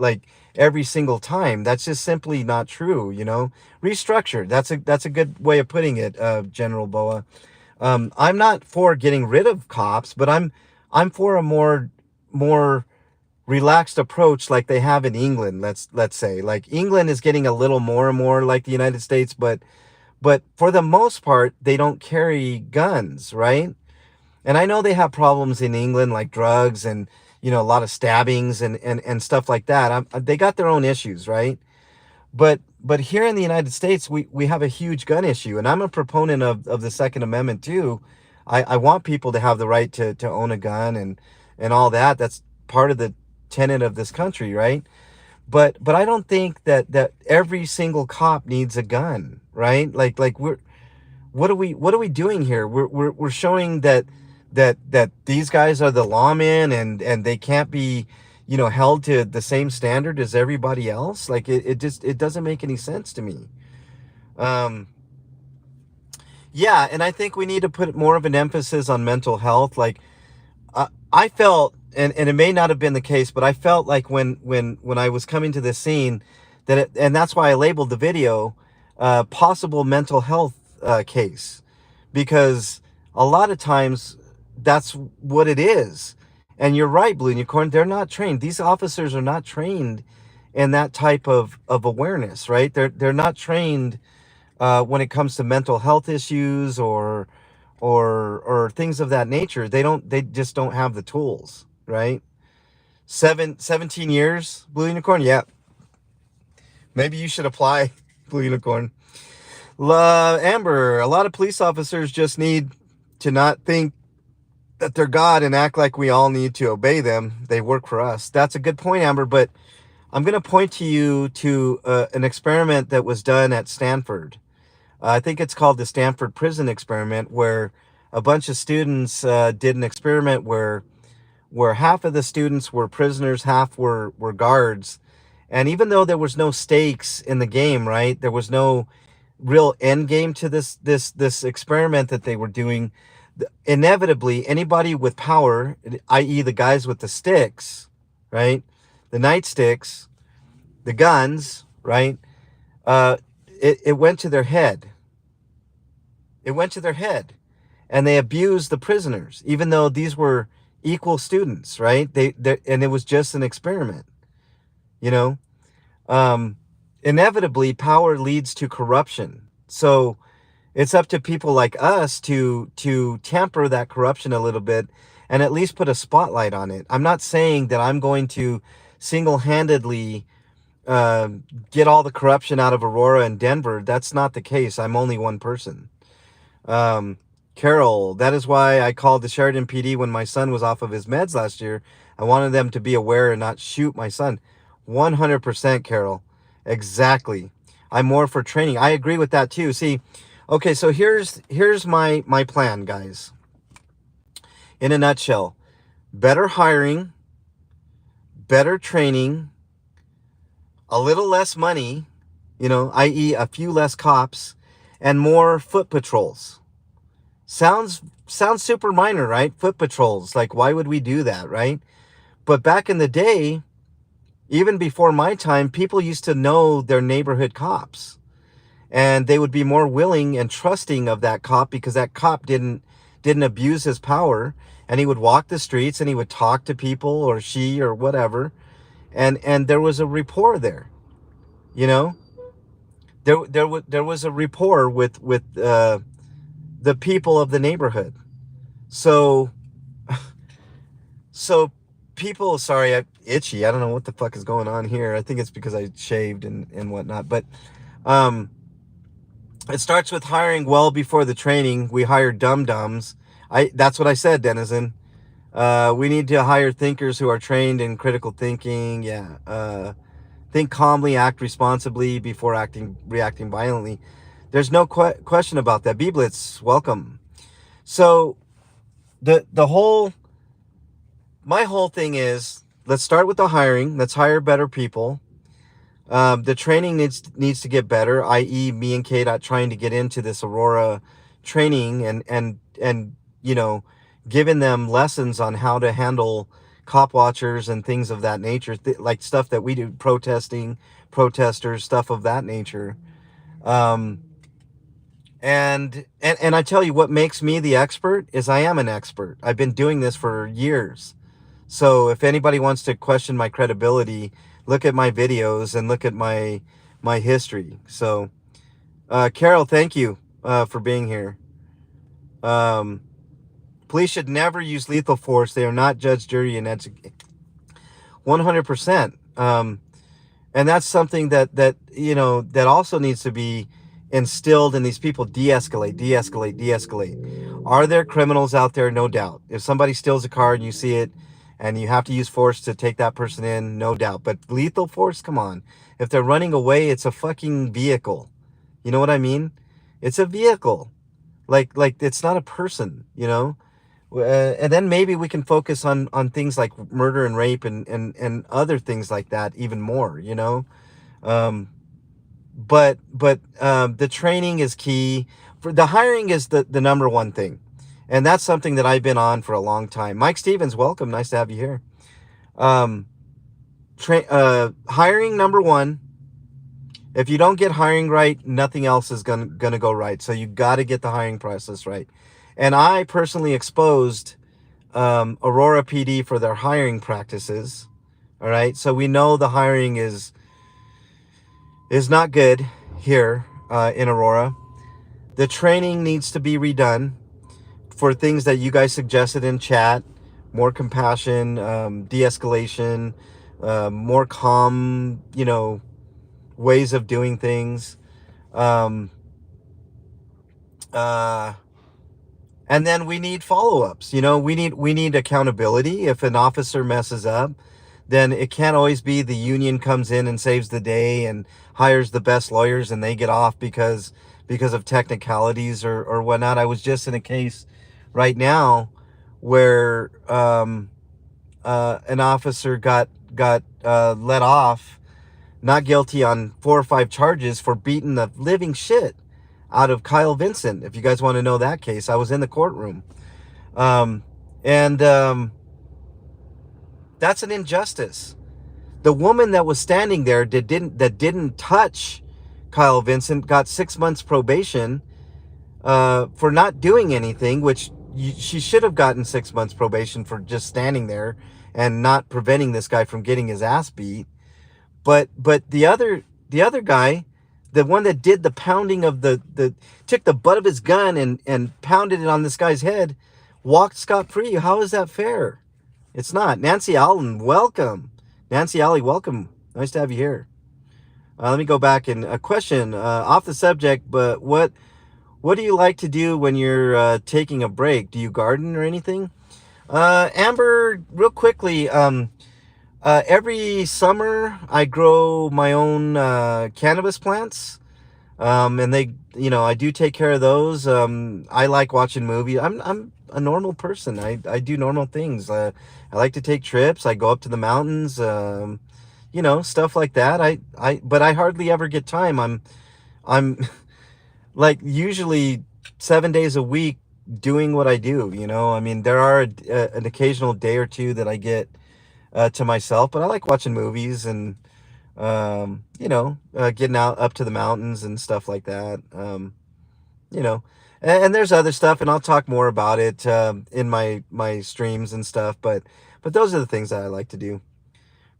[SPEAKER 1] every single time. That's just simply not true. Restructured. That's a good way of putting it, General Boa. I'm not for getting rid of cops, but I'm for a more relaxed approach like they have in England. Let's say, like, England is getting a little more and more like the United States, but for the most part, they don't carry guns, right? And I know they have problems in England, like drugs and, a lot of stabbings and stuff like that. They got their own issues, right? But here in the United States, we have a huge gun issue. And I'm a proponent of the Second Amendment too. I want people to have the right to own a gun and all that. That's part of the tenet of this country, right? But I don't think that every single cop needs a gun, right? Like what are we doing here? We're showing that these guys are the lawmen, and they can't be, held to the same standard as everybody else. Like, it doesn't make any sense to me. Yeah, and I think we need to put more of an emphasis on mental health. Like, I felt, and it may not have been the case, but I felt like when I was coming to this scene, and that's why I labeled the video possible mental health case, because a lot of times that's what it is. And you're right, Blue Unicorn, they're not trained. These officers are not trained in that type of awareness, right? They're not trained when it comes to mental health issues or things of that nature. They just don't have the tools, right? 17 years, Blue Unicorn. Yeah, maybe you should apply, Blue Unicorn. Amber, a lot of police officers just need to not think that they're God and act like we all need to obey them. They work for us. That's a good point, Amber, but I'm going to point to you to an experiment that was done at Stanford. I think it's called the Stanford Prison Experiment, where a bunch of students did an experiment where half of the students were prisoners, half were guards. And even though there was no stakes in the game, right? There was no real end game to this experiment that they were doing. Inevitably, anybody with power, i.e. the guys with the sticks, right? The nightsticks, the guns, right? It went to their head. It went to their head. And they abused the prisoners, even though these were equal students, right? And it was just an experiment, you know? Inevitably, power leads to corruption. So it's up to people like us to temper that corruption a little bit and at least put a spotlight on it. I'm not saying that I'm going to single-handedly get all the corruption out of Aurora and Denver. That's not the case. I'm only one person. Carol, that is why I called the Sheridan PD when my son was off of his meds last year. I wanted them to be aware and not shoot my son. 100%, Carol. Exactly. I'm more for training. I agree with that too. See, okay, so here's my plan, guys. In a nutshell, better hiring, better training, a little less money, i.e. a few less cops, and more foot patrols. Sounds super minor, right? Foot patrols. Like, why would we do that, right? But back in the day, even before my time, people used to know their neighborhood cops. And they would be more willing and trusting of that cop because that cop didn't abuse his power, and he would walk the streets and he would talk to people, or she, or whatever, and there was a rapport there, there was a rapport with the people of the neighborhood. So people, sorry, itchy. I don't know what the fuck is going on here. I think it's because I shaved and whatnot. But um, it starts with hiring well before the training. We hire dum-dums. That's what I said, Denizen. We need to hire thinkers who are trained in critical thinking. Yeah. Think calmly, act responsibly before reacting violently. There's no question about that. B-Blitz, welcome. So my whole thing is, let's start with the hiring. Let's hire better people. The training needs to get better, i.e. me and KDOT trying to get into this Aurora training and giving them lessons on how to handle cop watchers and things of that nature, like stuff that we do, protesters, stuff of that nature. And I tell you, what makes me the expert is I am an expert. I've been doing this for years. So if anybody wants to question my credibility, look at my videos and look at my history. So, Carol, thank you for being here. Police should never use lethal force. They are not judge, jury, and 100%. And that's something that also needs to be instilled in these people. De-escalate, de-escalate, de-escalate. Are there criminals out there? No doubt. If somebody steals a car and you see it and you have to use force to take that person in, no doubt. But lethal force, come on. If they're running away, it's a fucking vehicle. You know what I mean? It's a vehicle. Like it's not a person, and then maybe we can focus on things like murder and rape and other things like that even more, but the training is key. For the hiring is the number one thing, and that's something that I've been on for a long time. Mike Stevens, welcome. Nice to have you here. Hiring number one. If you don't get hiring right, nothing else is gonna go right. So you got to get the hiring process right. And I personally exposed Aurora PD for their hiring practices. All right, so we know the hiring is not good here in Aurora. The training needs to be redone for things that you guys suggested in chat: more compassion, de-escalation, more calm, ways of doing things. And then we need follow-ups. We need accountability. If an officer messes up, then it can't always be the union comes in and saves the day and hires the best lawyers and they get off because of technicalities or whatnot. I was just in a case right now where an officer got let off, not guilty on 4 or 5 charges for beating the living shit out of Kyle Vincent. If you guys want to know that case, I was in the courtroom. That's an injustice. The woman that was standing there that didn't touch Kyle Vincent got 6 months probation for not doing anything, which she should have gotten 6 months probation for just standing there and not preventing this guy from getting his ass beat. But the other guy, the one that did the pounding of took the butt of his gun and pounded it on this guy's head, walked scot-free. How is that fair? It's not. Nancy Allen, welcome. Nancy Alley, welcome. Nice to have you here. Let me go back and a question off the subject, but what do you like to do when you're taking a break? Do you garden or anything? Amber, real quickly, every summer I grow my own cannabis plants, and they, I do take care of those. I like watching movies. I'm a normal person. I do normal things. I like to take trips. I go up to the mountains, stuff like that. But I hardly ever get time. I'm like usually 7 days a week doing what I do. I mean, there are an occasional day or two that I get to myself, but I like watching movies and getting out up to the mountains and stuff like that. And there's other stuff, and I'll talk more about it in my streams and stuff. But those are the things that I like to do.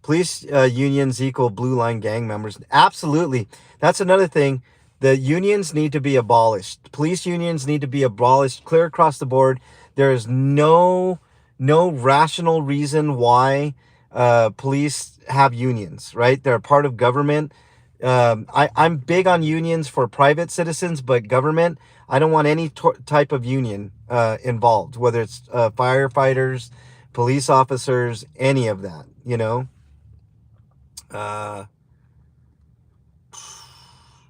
[SPEAKER 1] Police unions equal blue line gang members. Absolutely, that's another thing. The unions need to be abolished. Police unions need to be abolished clear across the board. There is no no rational reason why police have unions, right? They're a part of government. I'm big on unions for private citizens, but government, I don't want any type of union involved, whether it's firefighters, police officers, any of that, you know? Uh,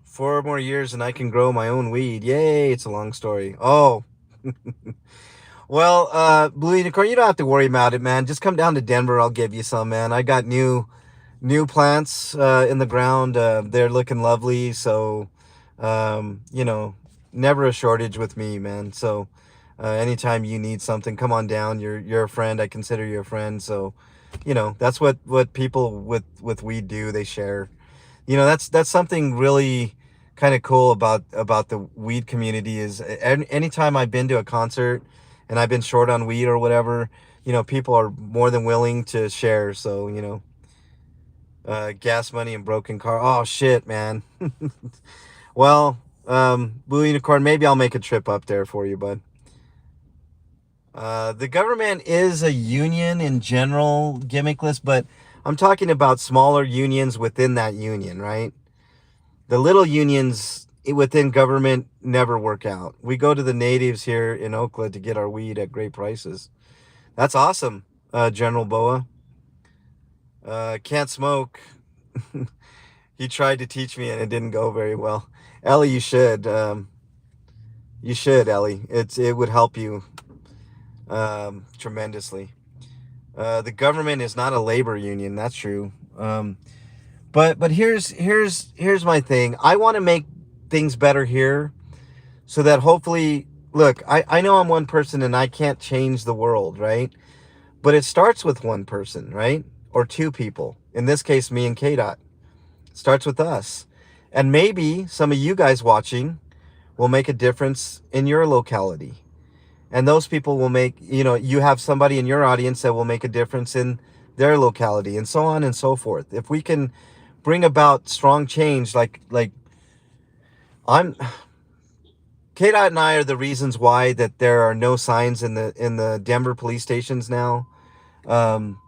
[SPEAKER 1] 4 more years and I can grow my own weed. Yay, it's a long story. Oh, well, Blue Unicorn, you don't have to worry about it, man. Just come down to Denver. I'll give you some, man. I got new plants in the ground. They're looking lovely. So, you know, never a shortage with me, man. So, anytime you need something, come on down. You're a friend. I consider you a friend. So, you know, that's what people with weed do. They share. You know, that's something really kind of cool about the weed community is anytime I've been to a concert and I've been short on weed or whatever, you know, people are more than willing to share. So, you know, gas money and broken car. Oh shit, man. Well, Blue Unicorn, maybe I'll make a trip up there for you, bud. The government is a union in general, gimmickless, but I'm talking about smaller unions within that union, right? The little unions within government never work out. We go to the natives here in Oakland to get our weed at great prices. That's awesome, General Boa. Can't smoke. He tried to teach me and it didn't go very well. Ellie, you should. You should, Ellie. It would help you tremendously. The government is not a labor union. That's true. But here's my thing. I want to make things better here, so that hopefully, look, I know I'm one person and I can't change the world, right? But it starts with one person, right? Or two people. In this case, me and KDOT. It starts with us. And maybe some of you guys watching will make a difference in your locality. And those people will make, you know, you have somebody in your audience that will make a difference in their locality, and so on and so forth. If we can bring about strong change, like I'm KDOT and I are the reasons why that there are no signs in the Denver police stations now. Um,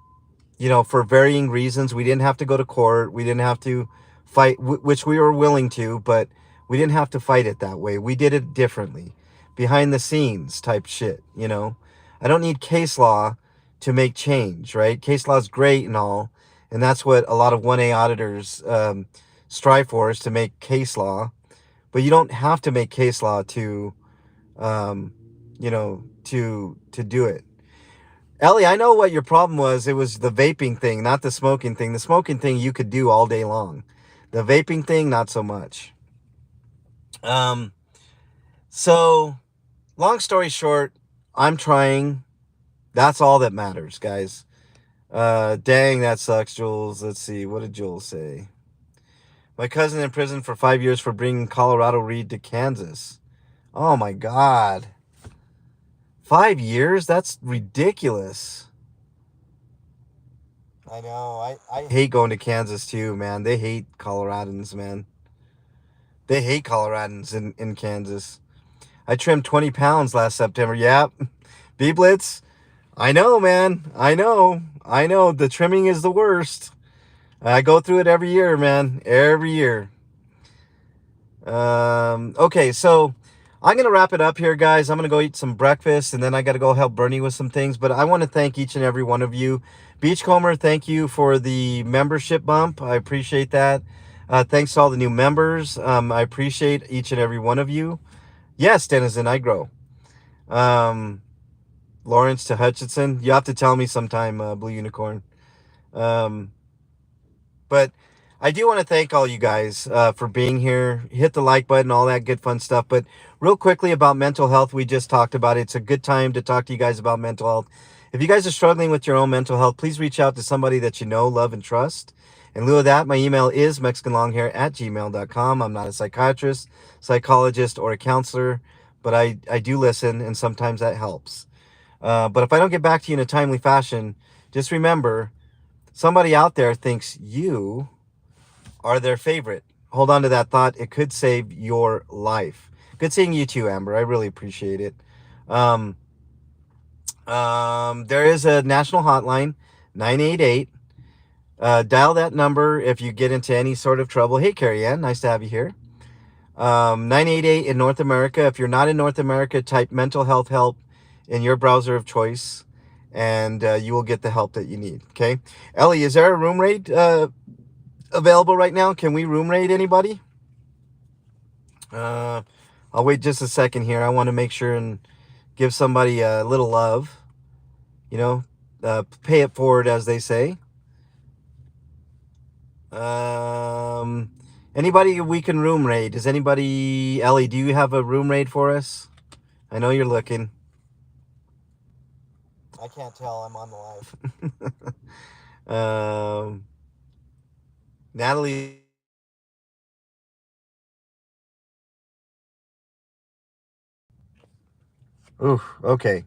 [SPEAKER 1] you know, for varying reasons. We didn't have to go to court. We didn't have to fight, which we were willing to, but we didn't have to fight it that way. We did it differently, behind the scenes type shit, you know. I don't need case law to make change, right? Case law is great and all, and that's what a lot of 1A auditors strive for, is to make case law. But you don't have to make case law to, you know, to do it. Ellie, I know what your problem was. It was the vaping thing, not the smoking thing. The smoking thing you could do all day long. The vaping thing, not so much. So, long story short, I'm trying. That's all that matters, guys. Dang, that sucks, Jules. Let's see. What did Jules say? My cousin in prison for 5 years for bringing Colorado weed to Kansas. Oh my God. 5 years? That's ridiculous. I know. I hate going to Kansas too, man. They hate Coloradans, man. They hate Coloradans in Kansas. I trimmed 20 pounds last September. Yeah. B-Blitz. I know, man. I know. I know. The trimming is the worst. I go through it every year, man. Every year. Okay, so I'm going to wrap it up here, guys. I'm going to go eat some breakfast, and then I got to go help Bernie with some things. But I want to thank each and every one of you. Beachcomber, thank you for the membership bump. I appreciate that. Thanks to all the new members. I appreciate each and every one of you. Yes, Denizen, I grow. Lawrence to Hutchinson. You have to tell me sometime, Blue Unicorn. But I do want to thank all you guys for being here. Hit the like button, all that good fun stuff. But real quickly about mental health, we just talked about it. It's a good time to talk to you guys about mental health. If you guys are struggling with your own mental health, please reach out to somebody that you know, love, and trust. In lieu of that, my email is mexicanlonghair@gmail.com. I'm not a psychiatrist, psychologist, or a counselor, but I do listen, and sometimes that helps. But if I don't get back to you in a timely fashion, just remember, somebody out there thinks you are their favorite. Hold on to that thought. It could save your life. Good seeing you too, Amber. I really appreciate it. There is a national hotline, 988. Dial that number if you get into any sort of trouble. Hey, Carrie Ann, nice to have you here. 988 in North America. If you're not in North America, type mental health help in your browser of choice, and you will get the help that you need. Okay, Ellie, is there a room rate available right now? Can we room rate anybody? I'll wait just a second here. I want to make sure and give somebody a little love. You know, pay it forward, as they say. Anybody we can room raid? Does anybody, Ellie, do you have a room raid for us? I know you're looking. I can't tell. I'm on the live. Natalie. Ooh, okay.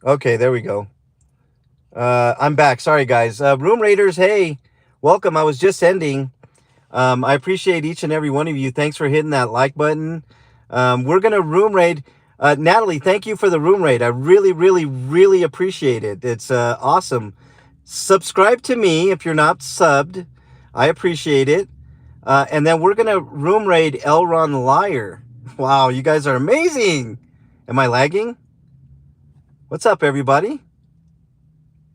[SPEAKER 1] Okay, there we go. I'm back. Sorry, guys. Room raiders, hey, welcome. I was just ending. I appreciate each and every one of you. Thanks for hitting that like button. We're going to room raid. Natalie, thank you for the room raid. I really, really, really appreciate it. It's awesome. Subscribe to me if you're not subbed. I appreciate it. And then we're going to room raid Elron Liar. Wow, you guys are amazing. Am I lagging? What's up, everybody?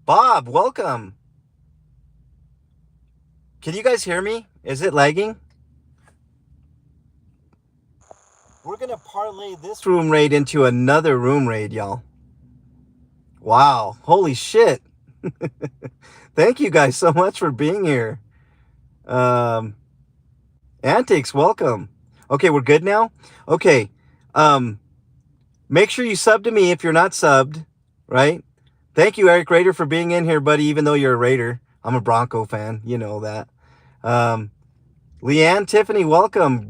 [SPEAKER 1] Bob, welcome. Can you guys hear me? Is it lagging? We're going to parlay this room raid into another room raid, y'all. Wow. Holy shit. Thank you guys so much for being here. Antics, welcome. Okay, we're good now? Okay. Make sure you sub to me if you're not subbed, right? Thank you, Eric Raider, for being in here, buddy, even though you're a Raider. I'm a Bronco fan. You know that. Leanne, Tiffany, welcome.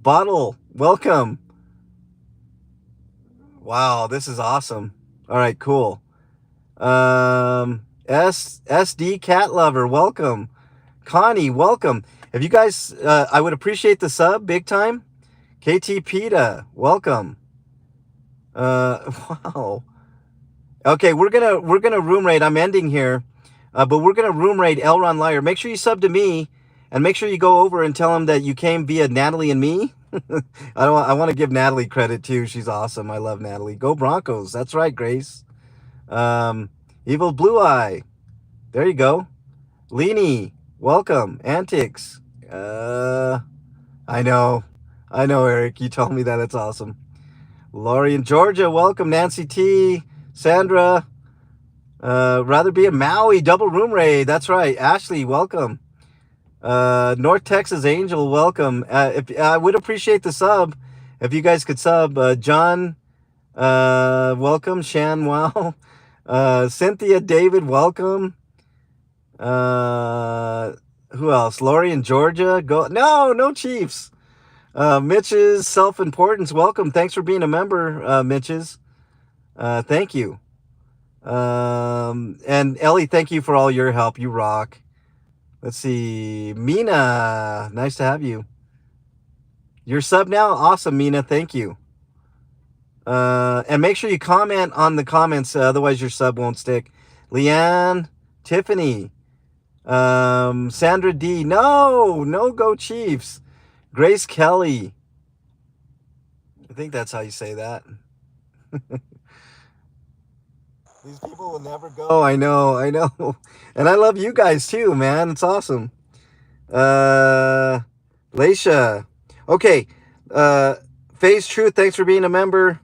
[SPEAKER 1] Bottle, welcome. Wow, this is awesome. All right, cool. SD Cat Lover, welcome. Connie, welcome. If you guys, I would appreciate the sub big time. KT Peta, welcome. Wow. Okay, we're gonna room raid. I'm ending here, but we're gonna room raid Elron Liar. Make sure you sub to me, and make sure you go over and tell him that you came via Natalie and me. I want to give Natalie credit too. She's awesome. I love Natalie. Go Broncos. That's right, Grace. Evil Blue Eye. There you go. Leanie, welcome. Antics. I know, Eric. You told me that. It's awesome. Laurie in Georgia, welcome. Nancy T. Sandra. Rather be a Maui double room raid. That's right. Ashley, welcome. North Texas Angel, welcome. If I would appreciate the sub, if you guys could sub. John, welcome. Shan, wow. Cynthia, David, welcome. Who else? Lori in Georgia, go. No Chiefs. Mitch's self-importance, welcome. Thanks for being a member, Mitch's. Thank you. And Ellie, thank you for all your help. You rock. Let's see. Mina, nice to have you. You're sub now? Awesome, Mina. Thank you. And make sure you comment on the comments, otherwise your sub won't stick. Leanne, Tiffany, Sandra D. No, go Chiefs. Grace Kelly. I think that's how you say that. These people will never go. Oh, I know. And I love you guys too, man. It's awesome. Leisha. Okay. Phase Truth, thanks for being a member.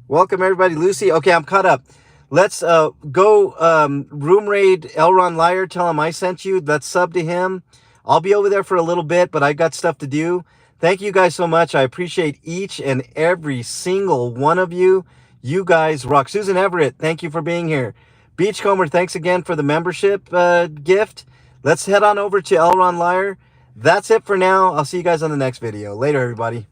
[SPEAKER 1] Welcome, everybody. Lucy. Okay, I'm caught up. Let's go room raid Elron Liar. Tell him I sent you. Let's sub to him. I'll be over there for a little bit, but I got stuff to do. Thank you guys so much. I appreciate each and every single one of you. You guys rock. Susan Everett, thank you for being here. Beachcomber, thanks again for the membership gift. Let's head on over to Elron Liar. That's it for now. I'll see you guys on the next video. Later, everybody.